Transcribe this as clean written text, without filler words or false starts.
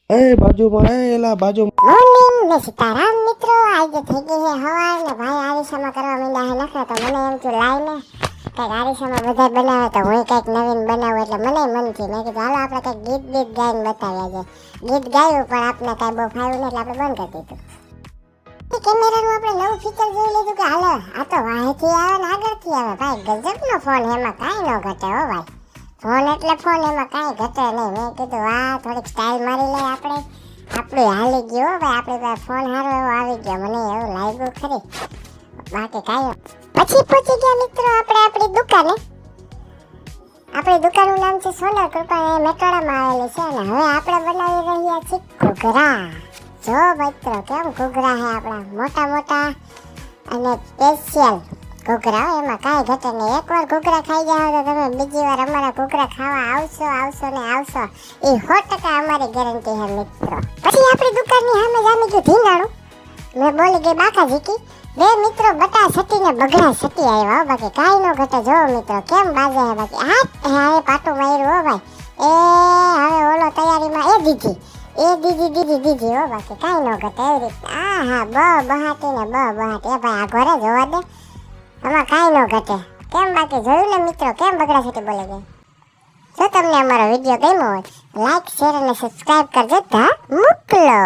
એ બાજુમાં એલા બાજુમાં મોર્નિંગ ને સીતારામ મિત્રો, આજે થઈ ગઈ છે હવાર ને ભાઈ આરીસામાં કરવા માંડ્યા છે નખરા. તો મને એમ થયું લાઈને કંઈક આરીસામાં બધા બનાવે તો હું કંઈક નવીન બનાવું, એટલે મને મન થયું. મેં કીધું હાલો આપણે કંઈક ગીત ગાઈને બતાવ્યા છે. ગીત ગાયું પણ આપણે કાંઈ બહુ ફાવ્યું નહીં એટલે આપણે બંધ કરી દીધું. કેમેરાનું આપણે નવું ફીચર જોઈ લીધું કે હાલો આ તો વાહેથી આવે ને આગળથી આવે. ભાઈ ગજબનો ફોન, એમાં કાંઈ ન ઘટે હો ભાઈ. ફોન એટલે ફોન, એમાં કાંઈ ઘટે નહીં. મેં કીધું આ થોડીક સ્ટાઇલ મારી લઈએ આપણે. આપણું હાલી ગયું ભાઈ, આપણે પાસે ફોન સારો એવો આવી ગયો, મને એવું લાગ્યું ખરી. બાકી કાંઈ પછી પહોંચી ગયા મિત્રો આપણે આપણી દુકાને. આપણી દુકાનનું નામ છે સોનલ કૃપા, એ મેટોડામાં આવેલી છે. અને હવે આપણે બનાવી રહ્યા છીએ ઘૂઘરા. જો મિત્રો કેમ ઘૂઘરા છે આપણા, મોટા મોટા અને સ્પેશિયલ ઘૂઘરા. એમાં કાંઈ ઘટે નહીં. એકવાર ઘૂઘરા ખાઈ જાઓ તો તમે બીજી વાર અમારા ઘૂઘરા ખાવા આવશો ને આવશો. એ 100% અમારી ગેરંટી છે મિત્રો. પછી આપણી દુકાનની સામે જામી ગયું ધીંગાણું. મેં બોલી ગઈ બાકા જીકી. બે મિત્રો બટા સટીને બગડા સટી આવ્યા હો. બાકી કાંઈ ન ઘટે. જો મિત્રો કેમ બાજે છે. બાકી હવે પાટું માર્યું હો ભાઈ. હવે ઓલો તૈયારીમાં દીધી હો. બાકી કાંઈ ન ઘટે એવી રીતે. હા બહાટી ને બહાટી. એ ભાઈ આ ઘરે જોવા દે, આમાં કાંઈ ન ઘટે. કેમ બાકી જોયું ને મિત્રો કેમ બગડા સટી બોલે ગઈ. જો તમને અમારો વિડીયો ગમ્યો હોય લાઈક શેર અને સબસ્ક્રાઇબ કરજો. મોકલો.